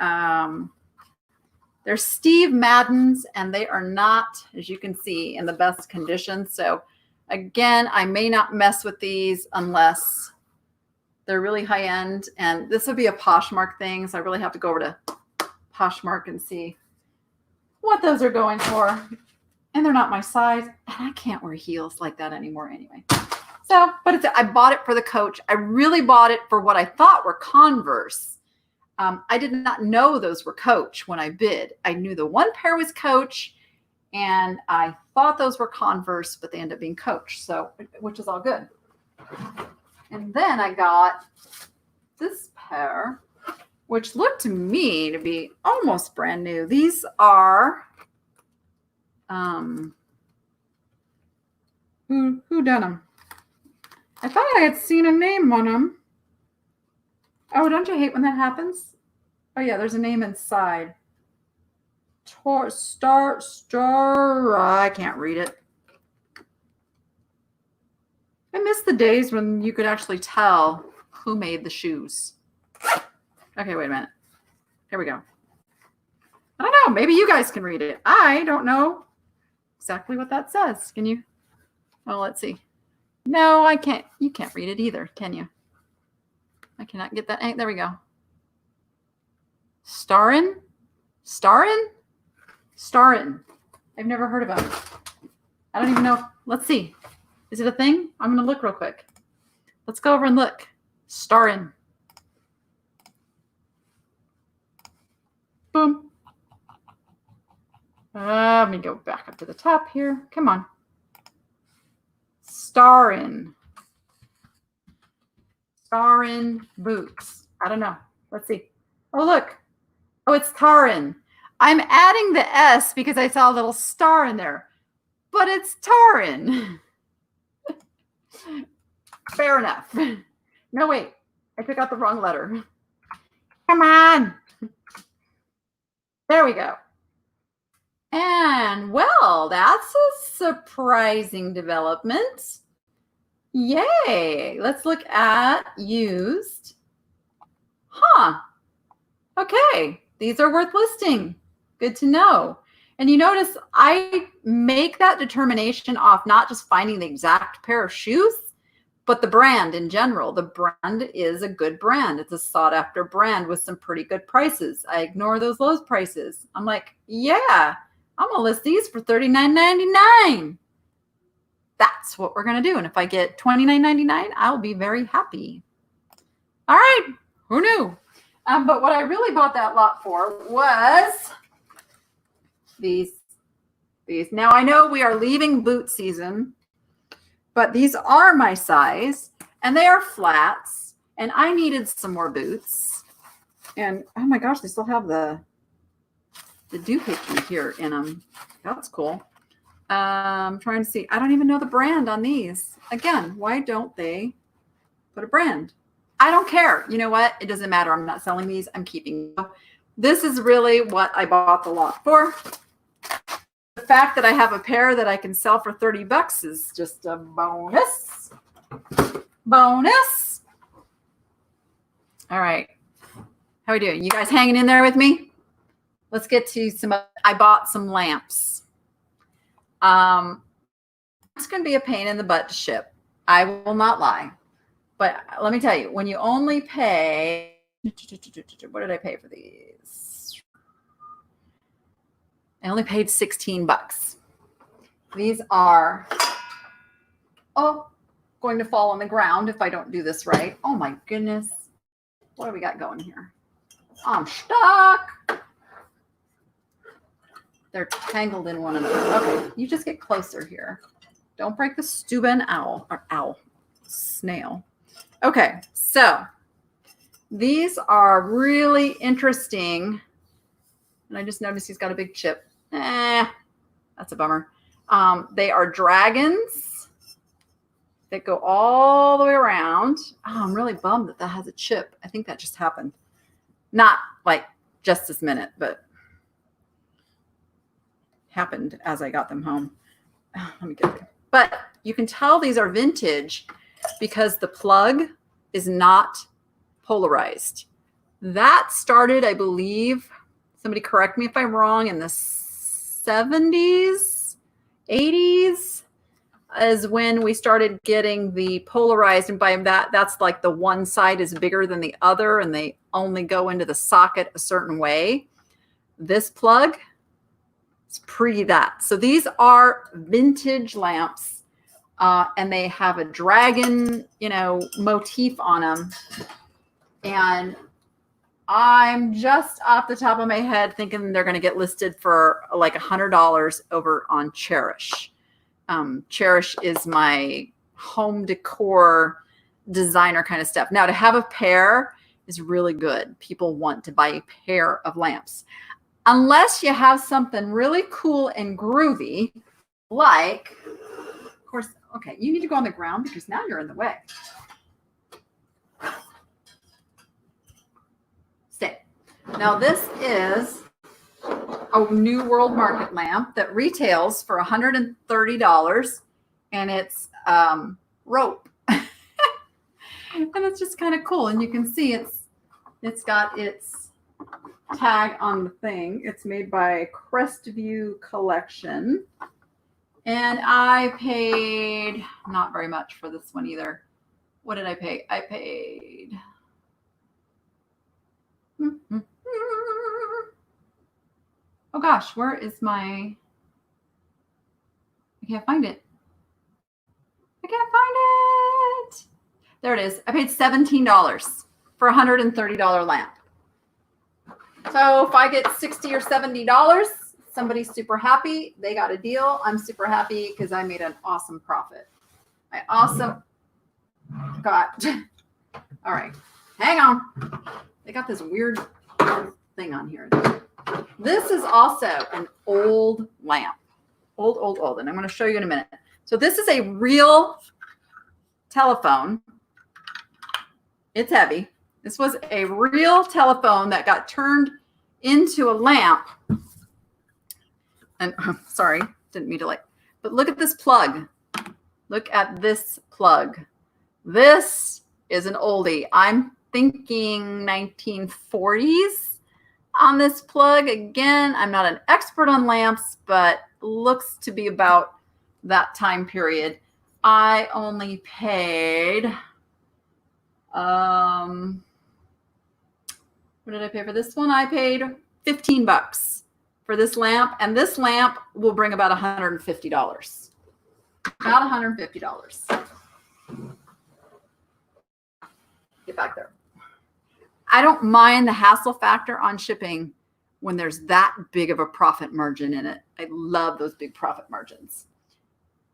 they're Steve Madden's, and they are not, as you can see, in the best condition. So again, I may not mess with these unless they're really high end. And this would be a Poshmark thing. So I really have to go over to Poshmark and see what those are going for. And they're not my size. And I can't wear heels like that anymore anyway. So, but I bought it for the Coach. I really bought it for what I thought were Converse. I did not know those were Coach when I bid. I knew the one pair was Coach, and I thought those were Converse, but they ended up being Coach. So, which is all good. And then I got this pair, which looked to me to be almost brand new. These are, who done them? I thought I had seen a name on them. Oh, don't you hate when that happens? Oh yeah, there's a name inside. Star. I can't read it. I miss the days when you could actually tell who made the shoes. Okay, wait a minute. Here we go. I don't know. Maybe you guys can read it. I don't know exactly what that says. Can you? Well, let's see. No, I can't. You can't read it either, can you? I cannot get that. Hey, there we go. Starin. I've never heard of them. I don't even know. Let's see. Is it a thing? I'm going to look real quick. Let's go over and look. Starin. Boom. Let me go back up to the top here. Come on. Starin boots. I don't know. Let's see. Oh, look. Oh, it's Tarin. I'm adding the S because I saw a little star in there, but it's Tarin. Fair enough. No, wait. I took out the wrong letter. Come on. There we go. And, well, that's a surprising development. Yay. Let's look at used. Huh. Okay. These are worth listing. Good to know. And you notice I make that determination off not just finding the exact pair of shoes, but the brand in general. The brand is a good brand. It's a sought after brand with some pretty good prices. I ignore those low prices. I'm like, yeah, I'm going to list these for $39.99. That's what we're going to do. And if I get $29.99, I'll be very happy. All right. Who knew? But what I really bought that lot for was these. Now, I know we are leaving boot season, but these are my size, and they are flats, and I needed some more boots. And, oh my gosh, they still have the doohickey here in them. That's cool. I'm trying to see. I don't even know the brand on these. Again, why don't they put a brand? I don't care. You know what? It doesn't matter. I'm not selling these. I'm keeping them. This is really what I bought the lot for. The fact that I have a pair that I can sell for $30 is just a bonus. Bonus. All right. How are we doing? You guys hanging in there with me? Let's get to some. I bought some lamps. It's going to be a pain in the butt to ship. I will not lie. But let me tell you, when you only pay, what did I pay for these? I only paid 16 bucks. These are, going to fall on the ground if I don't do this right. Oh my goodness. What do we got going here? I'm stuck. They're tangled in one another. Okay, you just get closer here. Don't break the stupid snail. Okay, so these are really interesting. And I just noticed he's got a big chip. That's a bummer. They are dragons that go all the way around. Oh, I'm really bummed that has a chip. I think that just happened. Not like just this minute, but happened as I got them home. Let me get there. But you can tell these are vintage because the plug is not polarized. That started, I believe, somebody correct me if I'm wrong, in the 70s, 80s is when we started getting the polarized. And by that, that's like the one side is bigger than the other and they only go into the socket a certain way. This plug is pre that. So these are vintage lamps and they have a dragon, motif on them. And I'm just off the top of my head thinking they're going to get listed for like $100 over on Cherish. Cherish is my home decor designer kind of stuff. Now, to have a pair is really good. People want to buy a pair of lamps. Unless you have something really cool and groovy, like, of course, okay, you need to go on the ground because now you're in the way. Stay. Now, this is a New World Market lamp that retails for $130, and it's rope. And it's just kind of cool. And you can see it's got its tag on the thing. It's made by Crestview Collection. And I paid not very much for this one either. What did I pay? I paid oh gosh, where is I can't find it. I can't find it. There it is. I paid $17 for a $130 lamp. So if I get $60 or $70, somebody's super happy. They got a deal. I'm super happy because I made an awesome profit. I also got, all right, hang on. They got this weird thing on here. This is also an old lamp. Old. And I'm going to show you in a minute. So this is a real telephone. It's heavy. This was a real telephone that got turned into a lamp. And I'm sorry, didn't mean to but look at this plug. Look at this plug. This is an oldie. I'm thinking 1940s on this plug. Again, I'm not an expert on lamps, but looks to be about that time period. I only paid, what did I pay for this one? I paid 15 bucks for this lamp, and this lamp will bring about $150. About $150. Get back there. I don't mind the hassle factor on shipping when there's that big of a profit margin in it. I love those big profit margins.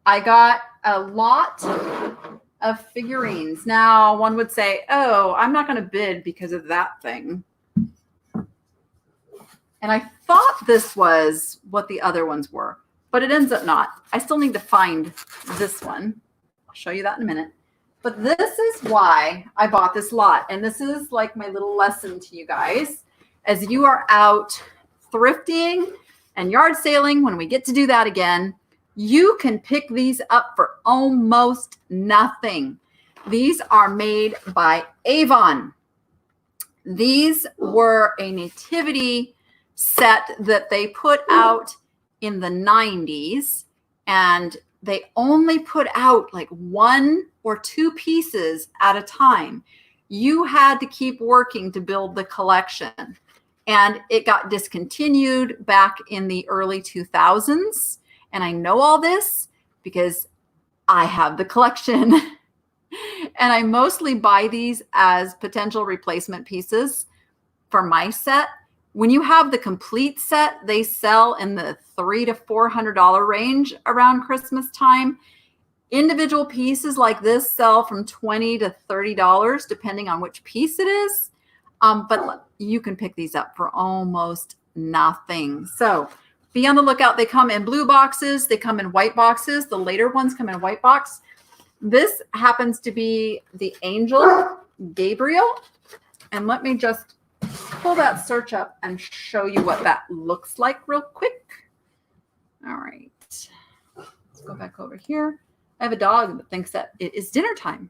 I got a lot of figurines. Now, one would say, oh, I'm not going to bid because of that thing. And I thought this was what the other ones were, but it ends up not. I still need to find this one. I'll show you that in a minute. But this is why I bought this lot. And this is like my little lesson to you guys. As you are out thrifting and yard sailing, when we get to do that again, you can pick these up for almost nothing. These are made by Avon. These were a nativity set that they put out in the 90s, and they only put out like 1 or 2 pieces at a time. You had to keep working to build the collection. And it got discontinued back in the early 2000s. And I know all this because I have the collection. And I mostly buy these as potential replacement pieces for my set. When you have the complete set, they sell in the $300 to $400 range around Christmas time. Individual pieces like this sell from $20 to $30, depending on which piece it is. But you can pick these up for almost nothing. So be on the lookout. They come in blue boxes. They come in white boxes. The later ones come in white box. This happens to be the angel Gabriel. And let me just pull that search up and show you what that looks like real quick. All right. Let's go back over here. I have a dog that thinks that it is dinner time.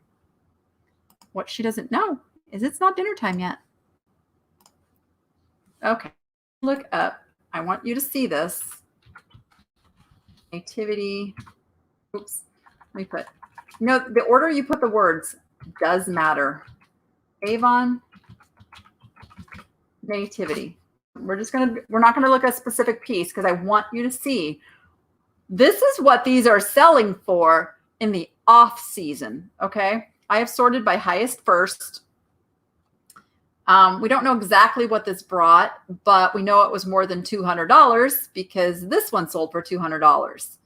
What she doesn't know is it's not dinner time yet. Okay. Look up. I want you to see this. Nativity. Oops. Let me put. You know, the order you put the words does matter. Avon Nativity. We're not gonna look at a specific piece because I want you to see this is what these are selling for in the off season. Okay. I have sorted by highest first. We don't know exactly what this brought, but we know it was more than $200 because this one sold for $200.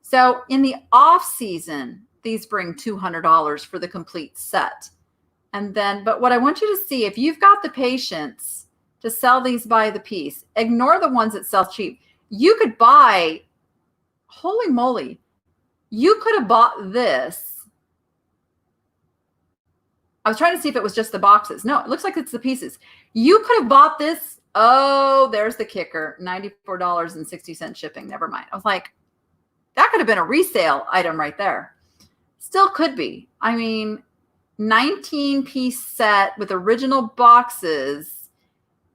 So in the off season, these bring $200 for the complete set. And then, but what I want you to see, if you've got the patience to sell these by the piece, ignore the ones that sell cheap. You could buy, holy moly, you could have bought this. I was trying to see if it was just the boxes. No, it looks like it's the pieces. You could have bought this. Oh, there's the kicker. $94.60 shipping. Never mind. I was like, that could have been a resale item right there. Still could be. I mean, 19-piece set with original boxes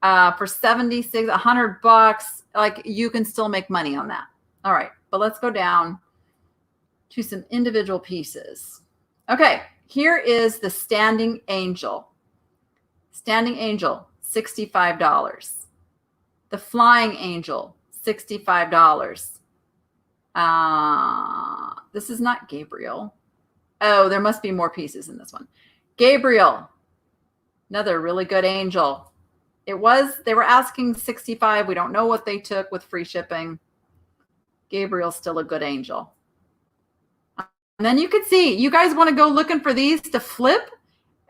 for $76, $100. Like, you can still make money on that. All right, but let's go down to some individual pieces. Okay, here is the standing angel. Standing angel, $65. The flying angel, $65. This is not Gabriel. Oh, there must be more pieces in this one. Gabriel, another really good angel. They were asking 65. We don't know what they took with free shipping. Gabriel's still a good angel. And then you can see, you guys want to go looking for these to flip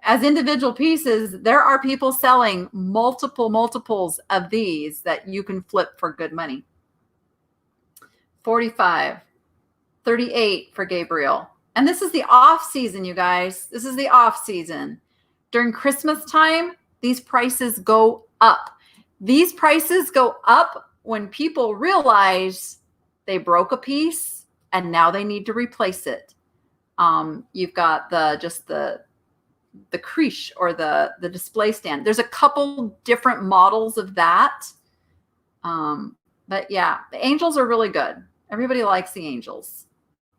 as individual pieces. There are people selling multiples of these that you can flip for good money. 45, 38 for Gabriel. And this is the off season, you guys. This is the off season. During Christmas time, these prices go up. These prices go up when people realize they broke a piece and now they need to replace it. You've got the creche or the display stand. There's a couple different models of that. But yeah, the angels are really good. Everybody likes the angels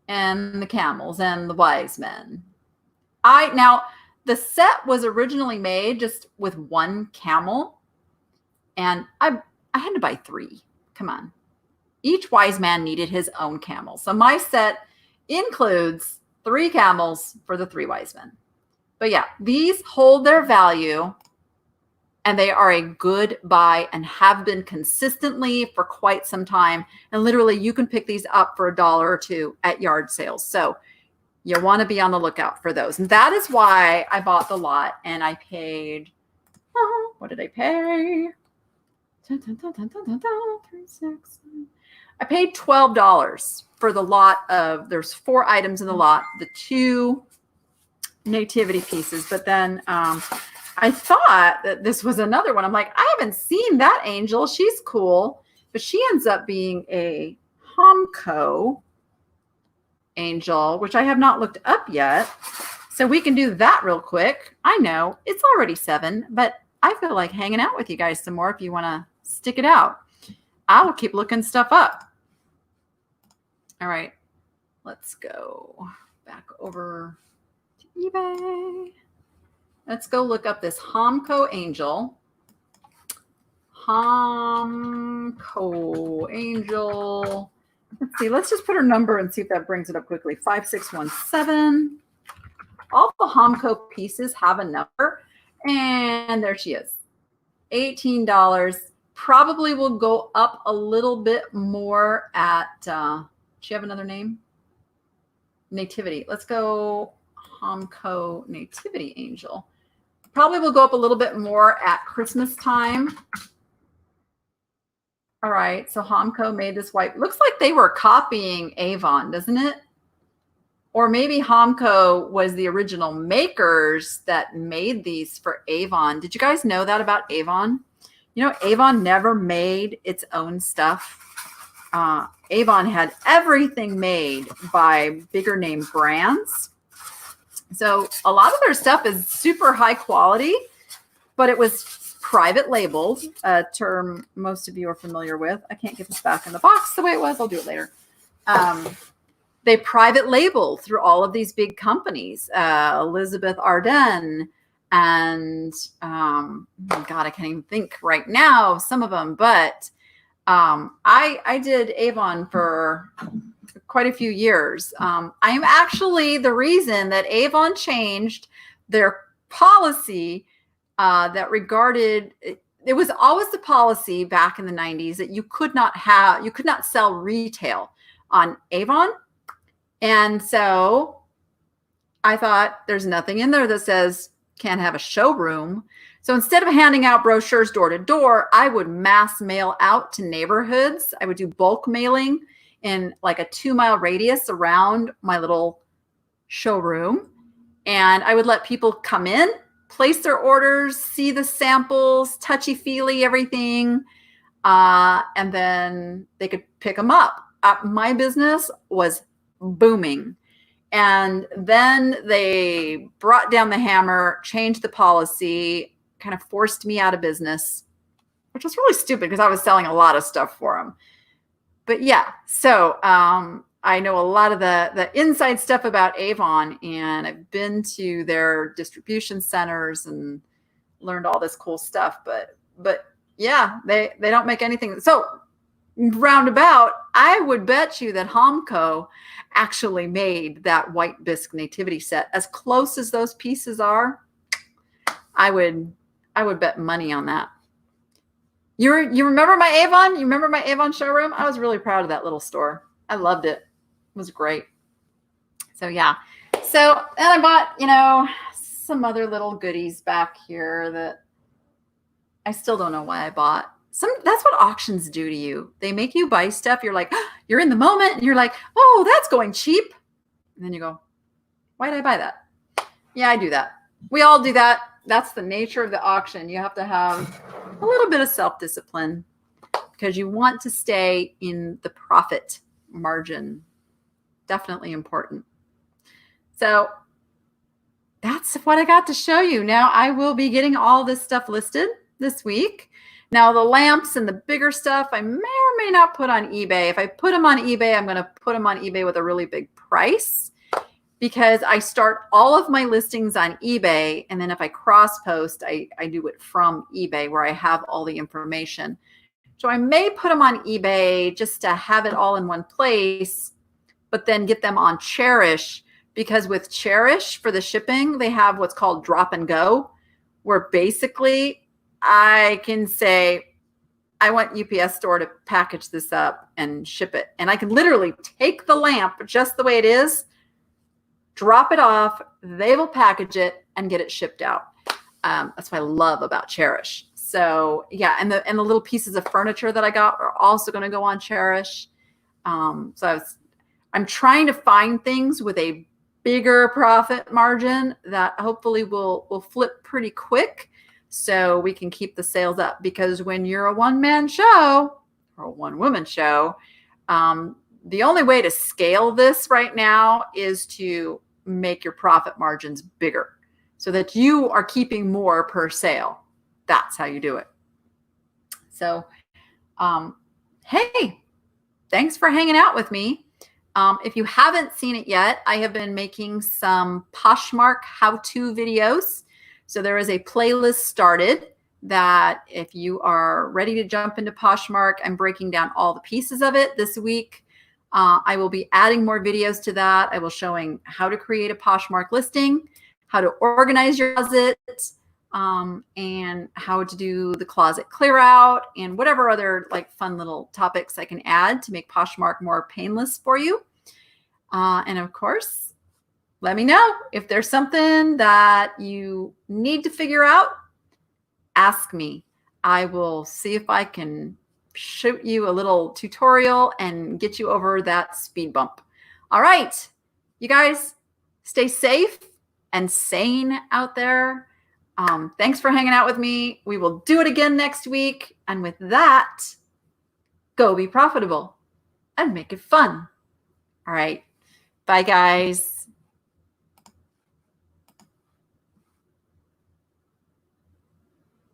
and the camels and the wise men. Now the set was originally made just with one camel, and I had to buy 3. Come on. Each wise man needed his own camel. So my set includes 3 camels for the 3 wise men. But yeah, these hold their value, and they are a good buy and have been consistently for quite some time. And literally you can pick these up for $1 or $2 at yard sales. So you want to be on the lookout for those. And that is why I bought the lot, and I paid, what did I pay? I paid $12 for the lot of, there's 4 items in the lot, the 2 nativity pieces. But then I thought that this was another one. I'm like, I haven't seen that angel. She's cool. But she ends up being a Homco angel, which I have not looked up yet. So we can do that real quick. I know it's already 7, but I feel like hanging out with you guys some more if you want to stick it out. I will keep looking stuff up. All right, let's go back over to eBay. Let's go look up this Homco angel. Homco Angel. Let's see. Let's just put her number and see if that brings it up quickly. 5617. All the Homco pieces have a number, and there she is. $18. Probably will go up a little bit more at. Does she have another name? Nativity. Let's go Homco Nativity Angel. Probably will go up a little bit more at Christmas time. All right, so Homco made this white. Looks like they were copying Avon, doesn't it? Or maybe Homco was the original makers that made these for Avon. Did you guys know that about Avon? You know, Avon never made its own stuff. Avon had everything made by bigger name brands. So a lot of their stuff is super high quality, but it was private labeled, a term most of you are familiar with. I can't get this back in the box the way it was. I'll do it later. They private label through all of these big companies, Elizabeth Arden, and God, I can't even think right now of some of them, but I did Avon for quite a few years. I am actually the reason that Avon changed their policy that regarded, it was always the policy back in the 90s that you could not sell retail on Avon. And so I thought there's nothing in there that says can't have a showroom. So instead of handing out brochures door to door, I would mass mail out to neighborhoods. I would do bulk mailing in like a 2-mile radius around my little showroom. And I would let people come in, place their orders, see the samples, touchy-feely, everything. And then they could pick them up. My business was booming. And then they brought down the hammer, changed the policy, kind of forced me out of business, which was really stupid because I was selling a lot of stuff for them. But yeah, so I know a lot of the inside stuff about Avon, and I've been to their distribution centers and learned all this cool stuff. But yeah, they don't make anything. So roundabout, I would bet you that Homco actually made that white bisque nativity set. As close as those pieces are, I would bet money on that. You remember my Avon? You remember my Avon showroom? I was really proud of that little store. I loved it. It was great. So yeah. So and I bought, some other little goodies back here that I still don't know why I bought. That's what auctions do to you. They make you buy stuff. You're like, you're in the moment and you're like, oh, that's going cheap. And then you go, why did I buy that? Yeah, I do that. We all do that. That's the nature of the auction. You have to have a little bit of self-discipline because you want to stay in the profit margin. Definitely important. So that's what I got to show you. Now I will be getting all this stuff listed this week. Now the lamps and the bigger stuff I may or may not put on eBay. If I put them on eBay, I'm going to put them on eBay with a really big price because I start all of my listings on eBay. And then if I cross post, I do it from eBay where I have all the information. So I may put them on eBay just to have it all in one place, but then get them on Cherish because with Cherish for the shipping, they have what's called drop and go, where basically I can say, I want UPS store to package this up and ship it. And I can literally take the lamp just the way it is, drop it off, they will package it and get it shipped out. That's what I love about Cherish. So yeah, and the little pieces of furniture that I got are also going to go on Cherish. So I'm trying to find things with a bigger profit margin that hopefully will flip pretty quick so we can keep the sales up. Because when you're a one-man show or a one-woman show, the only way to scale this right now is to make your profit margins bigger so that you are keeping more per sale. That's how you do it. So, hey, thanks for hanging out with me. If you haven't seen it yet, I have been making some Poshmark how-to videos. So there is a playlist started that if you are ready to jump into Poshmark, I'm breaking down all the pieces of it this week. I will be adding more videos to that. I will showing how to create a Poshmark listing, how to organize your closet, and how to do the closet clear out, and whatever other like fun little topics I can add to make Poshmark more painless for you. And of course, let me know if there's something that you need to figure out. Ask me. I will see if I can shoot you a little tutorial and get you over that speed bump. All right, you guys, stay safe and sane out there. Thanks for hanging out with me. We will do it again next week. And with that, go be profitable and make it fun. All right. Bye, guys.